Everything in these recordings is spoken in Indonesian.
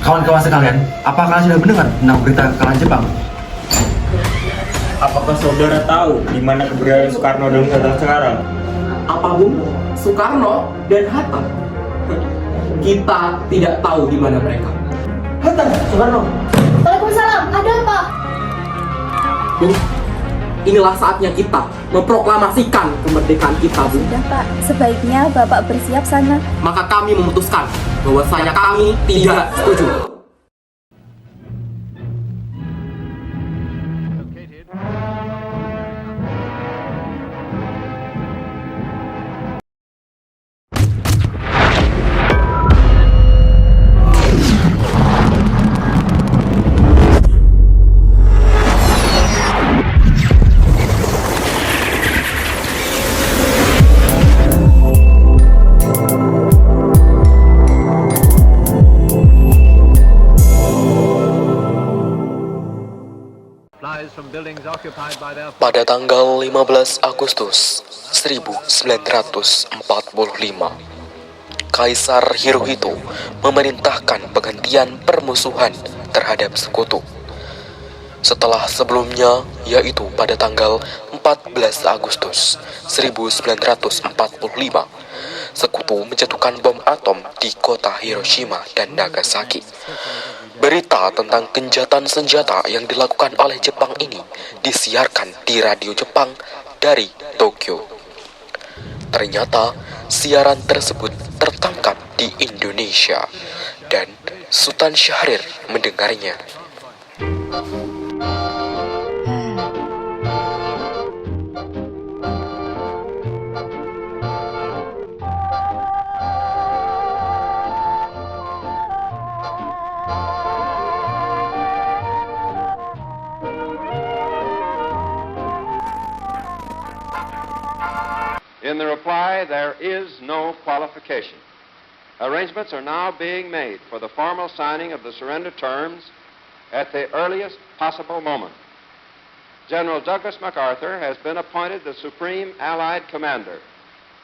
Kawan-kawan sekalian, apakah kalian sudah mendengar tentang berita kekalahan Jepang? Apakah saudara tahu di mana keberadaan Soekarno dan Hatta sekarang? Apa Bung? Soekarno dan Hatta? Kita tidak tahu di mana mereka. Hatta, Soekarno. Waalaikumsalam, ada apa? Bung, inilah saatnya kita memproklamasikan kemerdekaan kita, Bung. Sudah Pak, sebaiknya Bapak bersiap sana. Maka kami memutuskan bahwasanya kami tidak setuju. Pada tanggal 15 Agustus 1945, Kaisar Hirohito memerintahkan penghentian permusuhan terhadap sekutu. Setelah sebelumnya, yaitu pada tanggal 14 Agustus 1945, sekutu menjatuhkan bom atom di kota Hiroshima dan Nagasaki. Berita tentang gencatan senjata yang dilakukan oleh Jepang ini disiarkan di radio Jepang dari Tokyo. Ternyata siaran tersebut tertangkap di Indonesia dan Sultan Syahrir mendengarnya. In the reply, there is no qualification. Arrangements are now being made for the formal signing of the surrender terms at the earliest possible moment. General Douglas MacArthur has been appointed the Supreme Allied Commander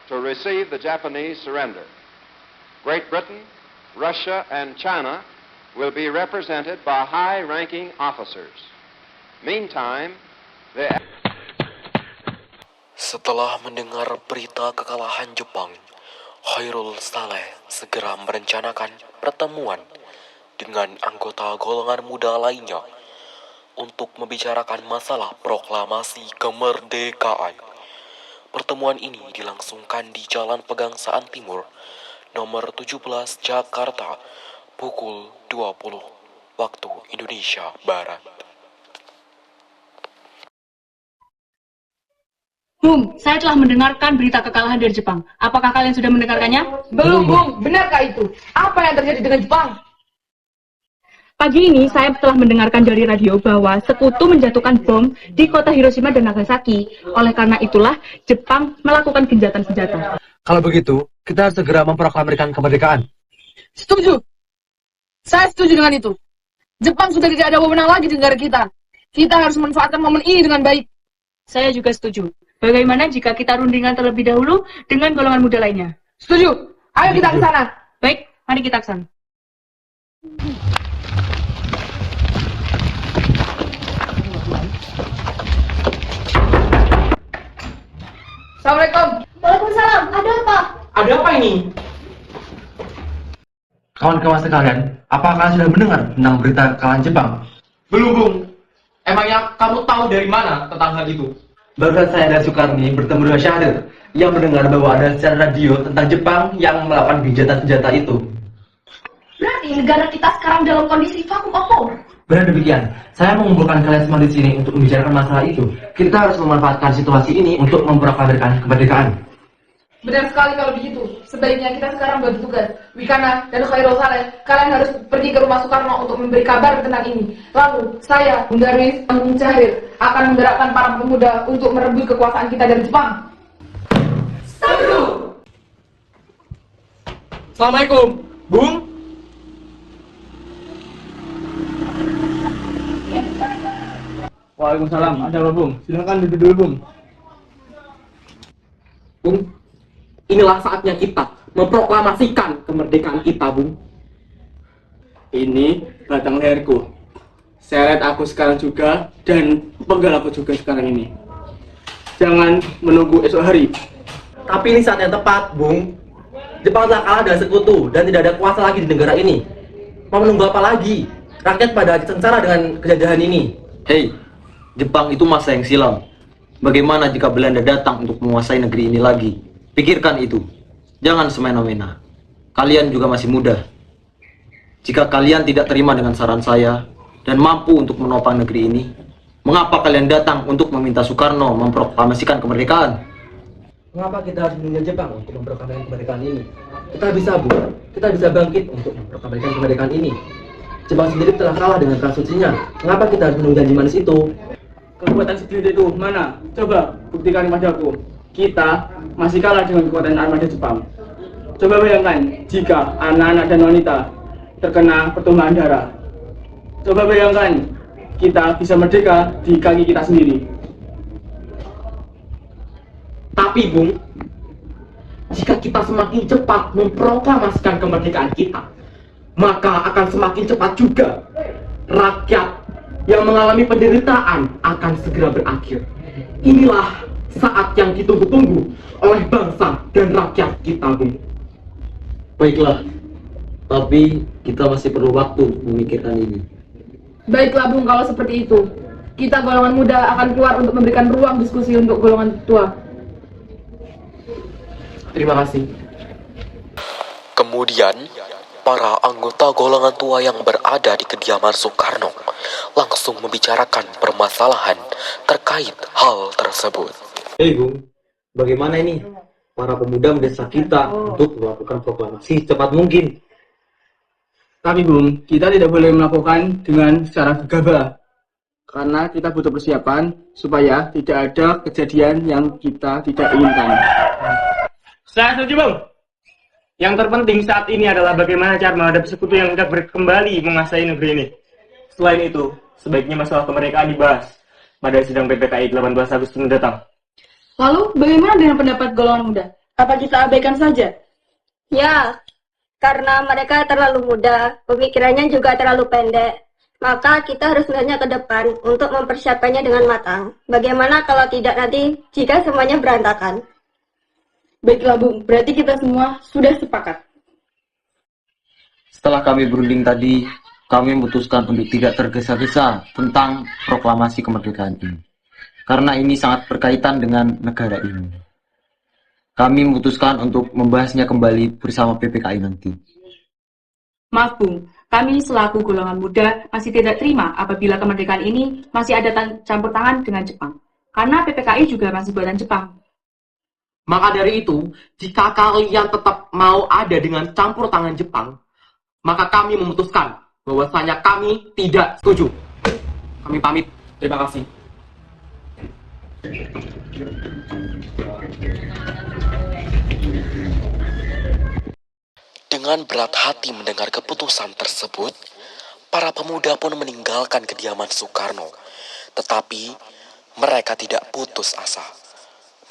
to receive the Japanese surrender. Great Britain, Russia, and China will be represented by high-ranking officers. Meantime, the Setelah mendengar berita kekalahan Jepang, Khairul Saleh segera merencanakan pertemuan dengan anggota golongan muda lainnya untuk membicarakan masalah proklamasi kemerdekaan. Pertemuan ini dilangsungkan di Jalan Pegangsaan Timur, nomor 17 Jakarta, pukul 20 waktu Indonesia Barat. Bung, saya telah mendengarkan berita kekalahan dari Jepang. Apakah kalian sudah mendengarkannya? Belum, Bung. Benarkah itu? Apa yang terjadi dengan Jepang? Pagi ini saya telah mendengarkan dari radio bahwa sekutu menjatuhkan bom di kota Hiroshima dan Nagasaki. Oleh karena itulah, Jepang melakukan gencatan senjata. Kalau begitu, kita harus segera memproklamirkan kemerdekaan. Setuju. Saya setuju dengan itu. Jepang sudah tidak ada wewenang lagi di negara kita. Kita harus memanfaatkan momen ini dengan baik. Saya juga setuju. Bagaimana jika kita rundingan terlebih dahulu dengan golongan muda lainnya? Setuju. Ayo kita ke sana. Baik, mari kita ke sana. Assalamualaikum. Waalaikumsalam, ada apa? Ada apa ini? Kawan-kawan sekalian, apakah kalian sudah mendengar tentang berita kekalahan Jepang? Belum, Bung. Emangnya kamu tahu dari mana tentang hal itu? Barusan saya dan Soekarni bertemu dengan Syahrir yang mendengar bahwa ada siaran radio tentang Jepang yang melakukan gencatan senjata itu. Berarti negara kita sekarang dalam kondisi vakum opor. Benar demikian, saya mengumpulkan kalian semua di sini untuk membicarakan masalah itu. Kita harus memanfaatkan situasi ini untuk memproklamirkan kemerdekaan. Benar sekali kalau begitu. Sebaiknya kita sekarang bagi tugas. Wikana dan Khairul Saleh, kalian harus pergi ke rumah Soekarno untuk memberi kabar tentang ini. Lalu, saya, Bunda Ruis, Bung Syahrir, akan menggerakkan para pemuda untuk merebut kekuasaan kita dari Jepang. Setuju. Assalamualaikum, Bung. Waalaikumsalam. Ada apa, Bung? Silakan duduk dulu, Bung. Bung, inilah saatnya kita memproklamasikan kemerdekaan kita, Bung. Ini batang leherku. Seret aku sekarang juga dan penggal aku juga sekarang ini. Jangan menunggu esok hari. Tapi ini saat yang tepat, Bung. Jepang telah kalah dengan sekutu dan tidak ada kuasa lagi di negara ini. Mau menunggu apa lagi? Rakyat pada sengsara dengan kejajahan ini. Hei, Jepang itu masa yang silam. Bagaimana jika Belanda datang untuk menguasai negeri ini lagi? Pikirkan itu. Jangan semena-mena. Kalian juga masih muda. Jika kalian tidak terima dengan saran saya dan mampu untuk menopang negeri ini, mengapa kalian datang untuk meminta Soekarno memproklamasikan kemerdekaan? Mengapa kita harus menunggu Jepang untuk memproklamasikan kemerdekaan ini? Kita bisa, Bu. Kita bisa bangkit untuk memproklamasikan kemerdekaan ini. Jepang sendiri telah kalah dengan perang sucinya. Mengapa kita harus menunggu janji manis itu? Kekuatan sendiri itu mana? Coba buktikan padaku. Kita masih kalah dengan kekuatan armada Jepang. Coba bayangkan jika anak-anak dan wanita terkena pertumpahan darah. Coba bayangkan kita bisa merdeka di kaki kita sendiri. Tapi Bung, jika kita semakin cepat memproklamasikan kemerdekaan kita, maka akan semakin cepat juga rakyat yang mengalami penderitaan akan segera berakhir. Inilah saat yang ditunggu-tunggu oleh bangsa dan rakyat kita, Bung. Baiklah, tapi kita masih perlu waktu untuk memikirkan ini. Baiklah Bung, kalau seperti itu. Kita golongan muda akan keluar untuk memberikan ruang diskusi untuk golongan tua. Terima kasih. Kemudian, para anggota golongan tua yang berada di kediaman Soekarno langsung membicarakan permasalahan terkait hal tersebut. Hei Bung, bagaimana ini? Para pemuda mendesak kita untuk melakukan proklamasi secepat mungkin. Tapi Bung, kita tidak boleh melakukan dengan secara gegabah. Karena kita butuh persiapan supaya tidak ada kejadian yang kita tidak inginkan. Saya setuju, Bung. Yang terpenting saat ini adalah bagaimana cara menghadapi sekutu yang hendak kembali menguasai negeri ini. Selain itu, sebaiknya masalah kemerdekaan dibahas pada sidang PPKI 18 Agustus mendatang. Lalu, bagaimana dengan pendapat golongan muda? Apa kita abaikan saja? Ya, karena mereka terlalu muda, pemikirannya juga terlalu pendek. Maka kita harus melihatnya ke depan untuk mempersiapkannya dengan matang. Bagaimana kalau tidak nanti jika semuanya berantakan? Baiklah Bung, berarti kita semua sudah sepakat. Setelah kami berunding tadi, kami memutuskan untuk tidak tergesa-gesa tentang proklamasi kemerdekaan ini. Karena ini sangat berkaitan dengan negara ini. Kami memutuskan untuk membahasnya kembali bersama PPKI nanti. Maaf Bung, kami selaku golongan muda masih tidak terima apabila kemerdekaan ini masih ada campur tangan dengan Jepang. Karena PPKI juga masih buatan Jepang. Maka dari itu, jika kalian tetap mau ada dengan campur tangan Jepang, maka kami memutuskan bahwasanya kami tidak setuju. Kami pamit. Terima kasih. Dengan berat hati mendengar keputusan tersebut, para pemuda pun meninggalkan kediaman Soekarno. Tetapi mereka tidak putus asa.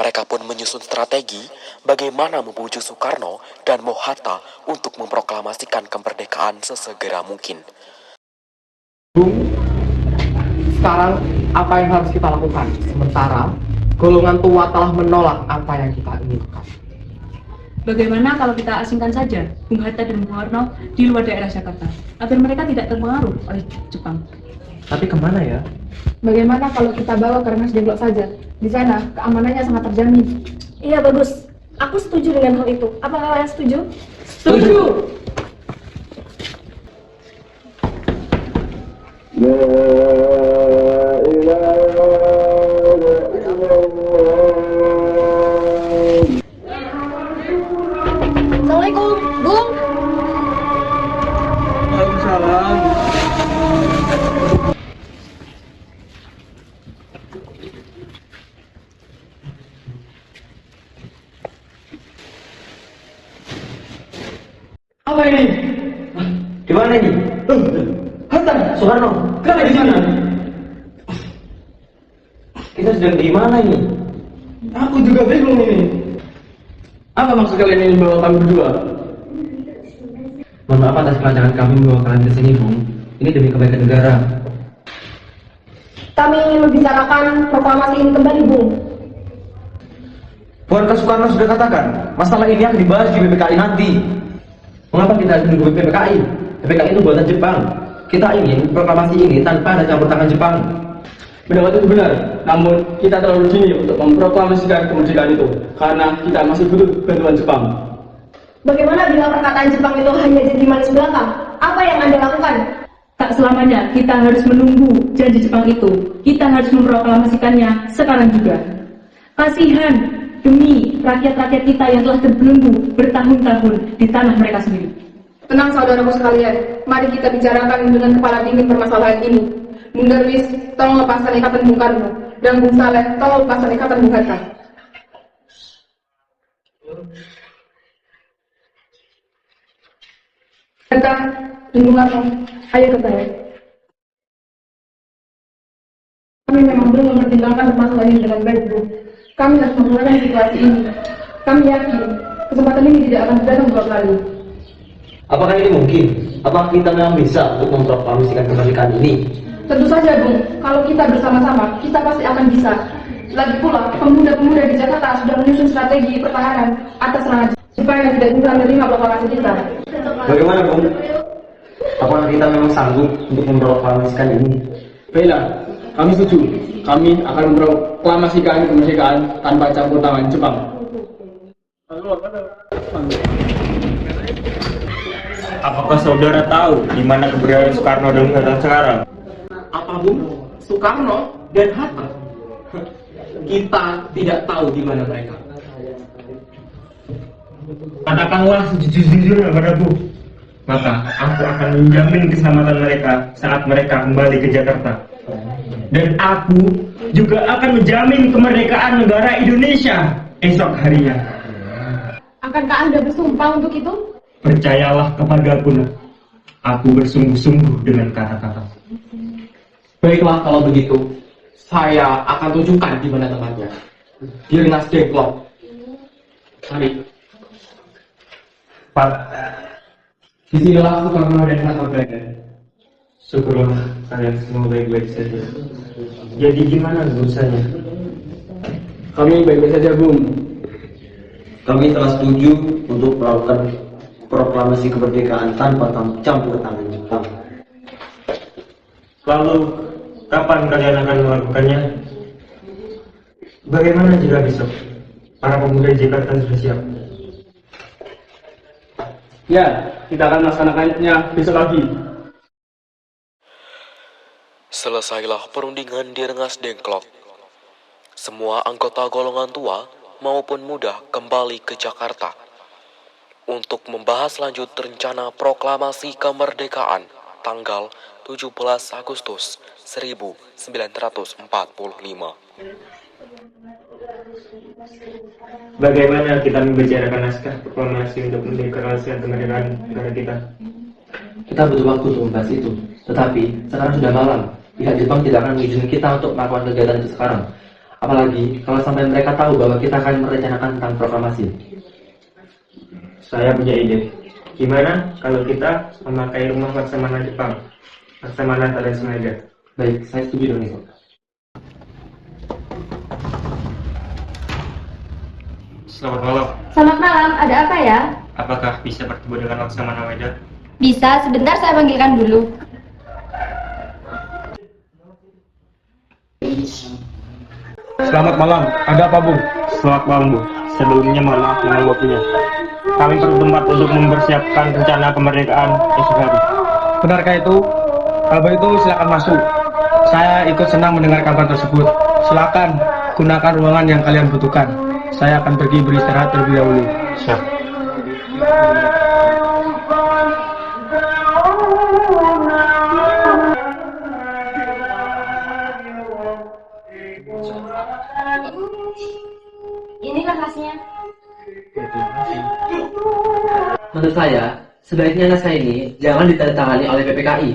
Mereka pun menyusun strategi bagaimana membujuk Soekarno dan Mohatta untuk memproklamasikan kemerdekaan sesegera mungkin. Bung, sekarang apa yang harus kita lakukan? Sementara golongan tua telah menolak apa yang kita inginkan. Bagaimana kalau kita asingkan saja Bung Hatta dan Bung Karno di luar daerah Jakarta, agar mereka tidak terpengaruh oleh Jepang? Tapi kemana ya? Bagaimana kalau kita bawa ke Rengas Dengklok saja? Di sana keamanannya sangat terjamin. Iya bagus, aku setuju dengan hal itu. Apa kalian setuju? Setuju! Assalamualaikum, Bung. Waalaikumsalam. Apa ini? Di mana ini? Hatta, Soekarno, kenapa di sana? kita sedang di mana ini? Aku juga bingung ini. Apa maksud kalian ini membawa kami berdua? Mohon maaf atas kelancangan kami membawa kalian ke sini, Bung. Ini demi kebaikan negara. Kami ingin membicarakan proklamasi ini kembali, Bung. Bukankah Soekarno sudah katakan, masalah ini akan dibahas di PPKI nanti. Mengapa kita harus menunggu PPKI? PPKI itu buatan Jepang. Kita ingin proklamasi ini tanpa ada campur tangan Jepang. Pendapat itu benar, namun kita terlalu dini untuk memproklamasikan kemerdekaan itu karena kita masih butuh bantuan Jepang. Bagaimana bila perkataan Jepang itu hanya jadi manis belakang? Apa yang Anda lakukan? Tak selamanya kita harus menunggu janji Jepang itu. Kita harus memproklamasikannya sekarang juga. Kasihan demi rakyat-rakyat kita yang telah terbelenggu bertahun-tahun di tanah mereka sendiri. Tenang saudaraku sekalian, mari kita bicarakan dengan kepala dingin permasalahan ini. Bung Darwis, tolong lepaskan ikatan Bung Karno. Dan Bung Saleh, tolong lepaskan ikatan Bung Hatta. Hatta, Bung Karno, ayo ke saya. Kami memang belum mempertimbangkan masalah ini dengan baik, Bu. Kami harus mengelola situasi ini. Kami yakin kesempatan ini tidak akan datang dua kali. Apakah ini mungkin? Apakah kita memang bisa untuk memproklamasikan kemerdekaan ini? Tentu saja, Bung. Kalau kita bersama-sama, kita pasti akan bisa. Lagi pula, pemuda-pemuda di Jakarta sudah menyusun strategi pertahanan atas serangan Jepang yang tidak bisa menerima proklamasi kita. Bagaimana, Bung? Apakah kita memang sanggup untuk memproklamasikan ini? Baiklah, kami setuju. Kami akan memproklamasikan kemerdekaan tanpa campur tangan Jepang. Apakah saudara tahu di mana keberadaan Soekarno dan Hatta sekarang? Apa, Bung? Soekarno dan Hatta? Kita tidak tahu di mana mereka. Katakanlah sejujur-jujurnya padaku. Maka aku akan menjamin keselamatan mereka saat mereka kembali ke Jakarta. Dan aku juga akan menjamin kemerdekaan negara Indonesia esok harinya. Akankah Anda bersumpah untuk itu? Percayalah kepadaku, nak. Aku bersungguh-sungguh dengan kata-kata. Baiklah kalau begitu, saya akan tunjukkan di mana tempatnya. Di Rengas Dengklok. Mari. Pak, Disinilah Soekarno dan Hatta berada. syukurlah kalian semua baik-baik saja. Jadi gimana urusannya? Kami baik-baik saja, Bung. Kami telah setuju untuk melakukan proklamasi kemerdekaan tanpa campur tangan Jepang. Lalu, kapan kalian akan melakukannya? Bagaimana jika besok? Para pemuda Jakarta sudah siap. Ya, kita akan melaksanakannya besok lagi. Selesailah perundingan di Rengas Dengklok. Semua anggota golongan tua maupun muda kembali ke Jakarta untuk membahas lanjut rencana proklamasi kemerdekaan tanggal 17 Agustus 1945. Bagaimana kita membicarakan naskah proklamasi untuk mendeklarasikan kemerdekaan negara kita? Kita butuh waktu untuk membahas itu. Tetapi sekarang sudah malam. Pihak Jepang tidak akan mengizinkan kita untuk melakukan kegiatan itu sekarang. Apalagi kalau sampai mereka tahu bahwa kita akan merencanakan tentang proklamasi. Saya punya ide. Gimana kalau kita memakai rumah Laksamana Jepang? Laksamana Tadai Senaga. Baik, saya setuju dengan itu. Selamat malam. Selamat malam, ada apa ya? Apakah bisa bertemu dengan Laksamana Maeda? Bisa, sebentar saya panggilkan dulu. Selamat malam. Ada apa, Bung? Selamat malam, Bu. Sebelumnya mohon maaf dengan waktunya. Kami perlu tempat untuk mempersiapkan rencana kemerdekaan esok hari. Benarkah itu? Kalau begitu silakan masuk. Saya ikut senang mendengar kabar tersebut. Silakan gunakan ruangan yang kalian butuhkan. Saya akan pergi beristirahat terlebih dahulu. Siap. Inilah khasnya. Menurut saya, sebaiknya naskah ini jangan ditandatangani oleh PPKI.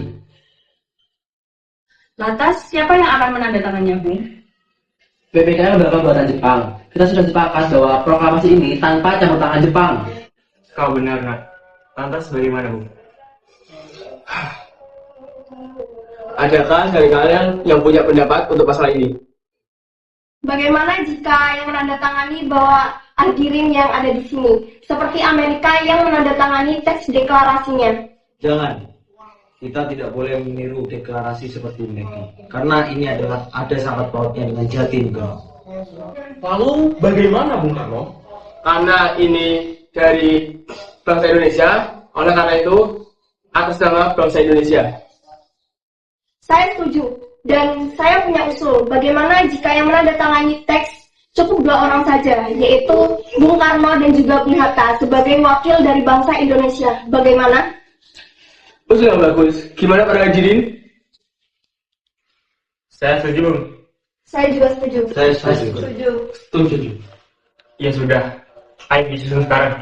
Lantas, siapa yang akan menandatangannya, Bung? PPKI adalah buatan Jepang. Kita sudah sepakat bahwa proklamasi ini tanpa campur tangan Jepang. Kau benar, Nak. Lantas bagaimana, Bu? Adakah dari kalian yang punya pendapat untuk masalah ini? Bagaimana jika yang menandatangani bahwa hadirin yang ada di sini, seperti Amerika yang menandatangani teks deklarasinya? Jangan. Kita tidak boleh meniru deklarasi seperti mereka. Karena ini adalah ada sangat pautnya dengan jati negara. Lalu bagaimana Bung Karno? Karena ini dari bangsa Indonesia, oleh karena itu atas nama bangsa Indonesia. Saya setuju, dan saya punya usul. Bagaimana jika yang menandatangani teks cukup 2 orang saja, yaitu Bung Karno dan juga Bung Hatta sebagai wakil dari bangsa Indonesia. Bagaimana? Usul yang bagus. Gimana para hadirin? Saya setuju, Bung. Saya juga setuju. Saya setuju. Setuju. Setuju. Ya sudah, ayo disusun sekarang.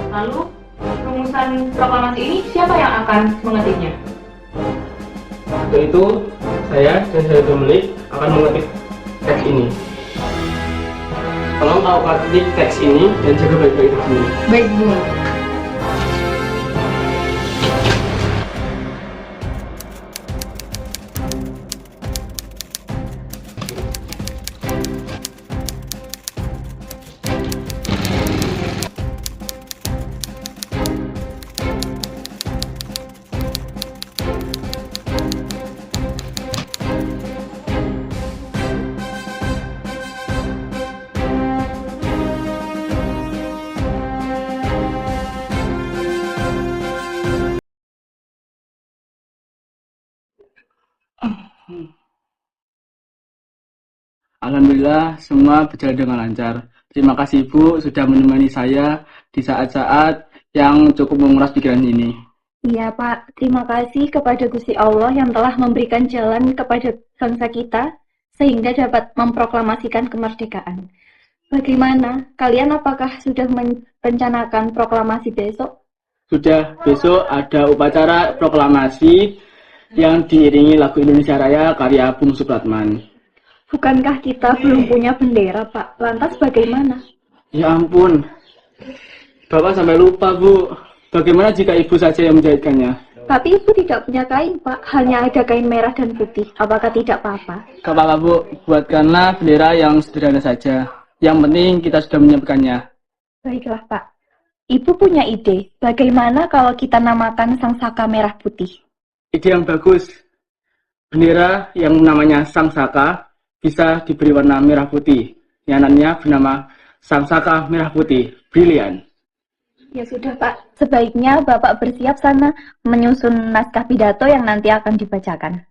Lalu, rumusan proklamasi ini siapa yang akan mengetiknya? Untuk itu, saya dan saya Dominic akan mengetik teks ini. Tolong kau ketik teks ini dan jaga baik-baik teks ini. Baik, Bung. Alhamdulillah semua berjalan dengan lancar. Terima kasih Ibu sudah menemani saya di saat-saat yang cukup menguras pikiran ini. Iya Pak, terima kasih kepada Gusti Allah yang telah memberikan jalan kepada bangsa kita sehingga dapat memproklamasikan kemerdekaan. Bagaimana? Kalian apakah sudah merencanakan proklamasi besok? Sudah, besok ada upacara proklamasi yang diiringi lagu Indonesia Raya karya Bung Supratman. Bukankah kita belum punya bendera, Pak? Lantas bagaimana? Ya ampun, Bapak sampai lupa, Bu. Bagaimana jika Ibu saja yang menjahitkannya? Tapi Ibu tidak punya kain, Pak. Hanya ada kain merah dan putih. Apakah tidak apa-apa? Gak apa-apa, Bu. Buatkanlah bendera yang sederhana saja. Yang penting kita sudah menyiapkannya. Baiklah, Pak. Ibu punya ide. Bagaimana kalau kita namakan Sang Saka Merah Putih? Ide yang bagus. Bendera yang namanya Sang Saka bisa diberi warna merah putih. Yanannya bernama Sang Saka Merah Putih. Brilian. Ya sudah, Pak. Sebaiknya Bapak bersiap sana menyusun naskah pidato yang nanti akan dibacakan.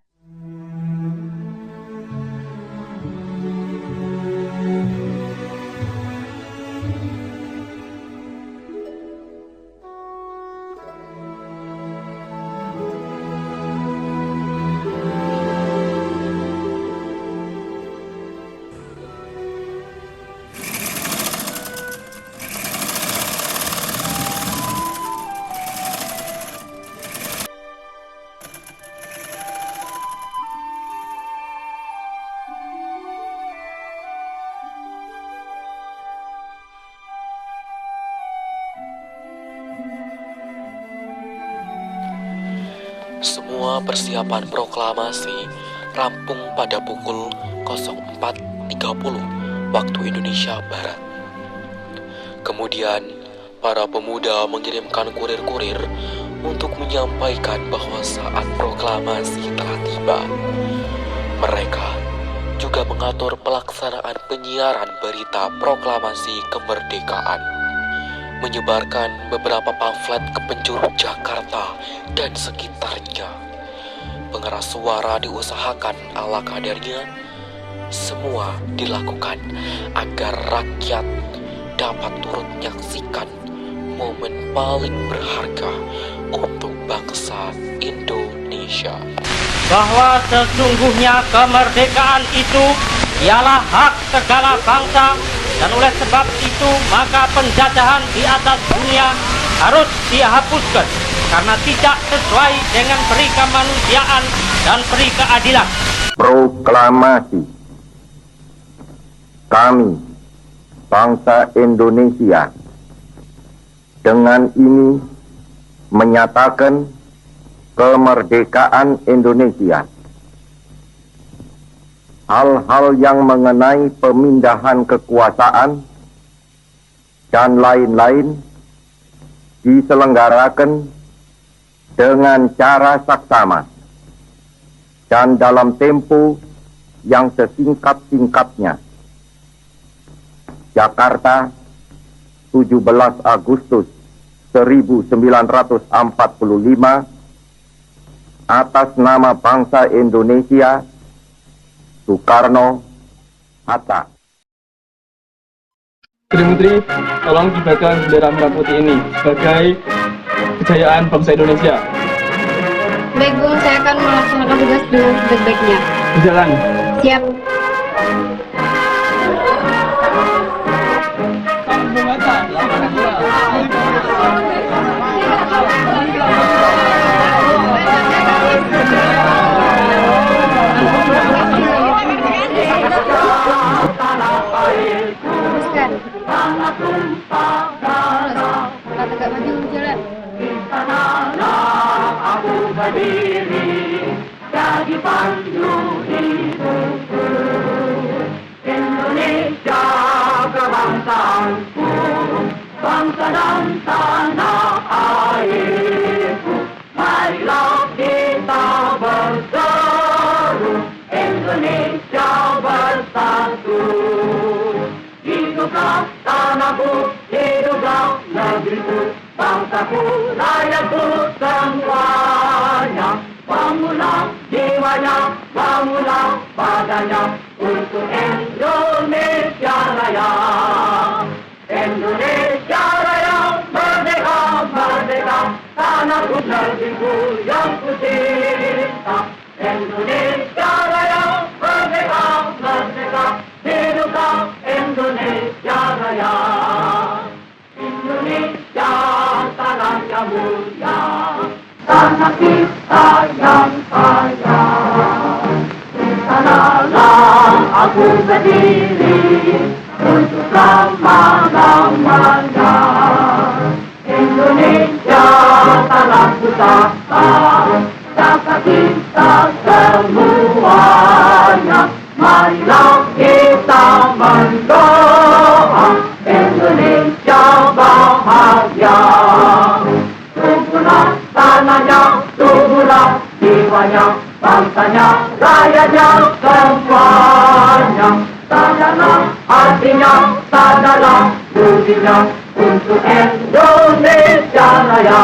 Semua persiapan proklamasi rampung pada pukul 04.30 waktu Indonesia Barat. Kemudian, para pemuda mengirimkan kurir-kurir untuk menyampaikan bahwa saat proklamasi telah tiba. Mereka juga mengatur pelaksanaan penyiaran berita proklamasi kemerdekaan, menyebarkan beberapa pamflet ke penjuru Jakarta dan sekitarnya. Pengeras suara diusahakan ala kadarnya. Semua dilakukan agar rakyat dapat turut menyaksikan momen paling berharga untuk bangsa Indonesia. Bahwa sesungguhnya kemerdekaan itu ialah hak segala bangsa, dan oleh sebab itu maka penjajahan di atas dunia harus dihapuskan. karena tidak sesuai dengan peri kemanusiaan dan peri keadilan. Proklamasi. Kami, bangsa Indonesia, dengan ini menyatakan kemerdekaan Indonesia. Hal-hal yang mengenai pemindahan kekuasaan dan lain-lain diselenggarakan dengan cara saksama dan dalam tempo yang sesingkat-singkatnya. Jakarta, 17 Agustus 1945, atas nama bangsa Indonesia, Soekarno, Hatta. Menteri, tolong kibarkan bendera merah putih ini sebagai kejayaan bangsa Indonesia. Baik, Bung, saya akan melaksanakan tugas dengan sebaik-baiknya. Berjalan. Siap. Teruskan. Tegak maju, jalan. Aku berdiri jadi pandu hidupku, Indonesia kebangsaanku, bangsa dan tanah airku. Marilah kita berseru, Indonesia bersatu. Hiduplah tanahku, hiduplah negeriku, bangsaku, rakyatku semuanya. Bangunlah jiwanya, bangunlah badannya untuk Indonesia Raya. Indonesia Raya, merdeka, merdeka, tanahku, negeriku yang ku cinta. Indonesia Raya, merdeka, merdeka, hiduplah Indonesia Raya. Indonesia tanah yang mulia, tanah kita yang kaya. Di sanalah aku berdiri untuk selama-lamanya. Indonesia tanah pusaka, dapat kita semuanya. Marilah kita mendoa Indonesia bahagia. Tubuhlah tanahnya, tubuhlah jiwanya, bangsanya, rakyatnya semuanya. Sadarlah artinya, sadarlah budinya untuk Indonesia Raya.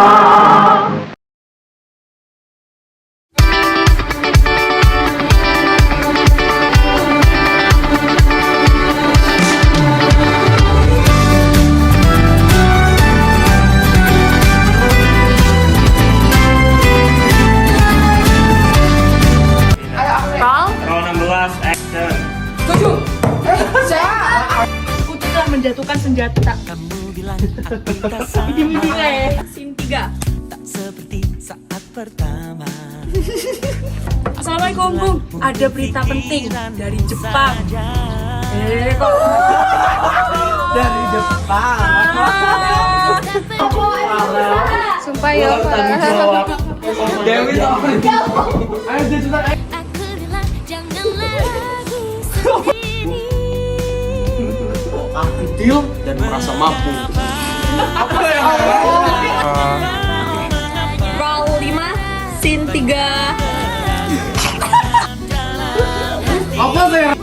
Menjatuhkan senjata. Scene 3. Assalamualaikum, Bung. Ada berita penting dari Jepang. Kok dari Jepang? Sumpah ya, Dewi Adil dan merasa mampu. Roll 5, scene 3. Apa sih?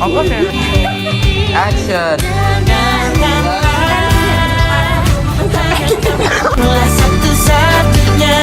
Apa sih? Action. Satu-satunya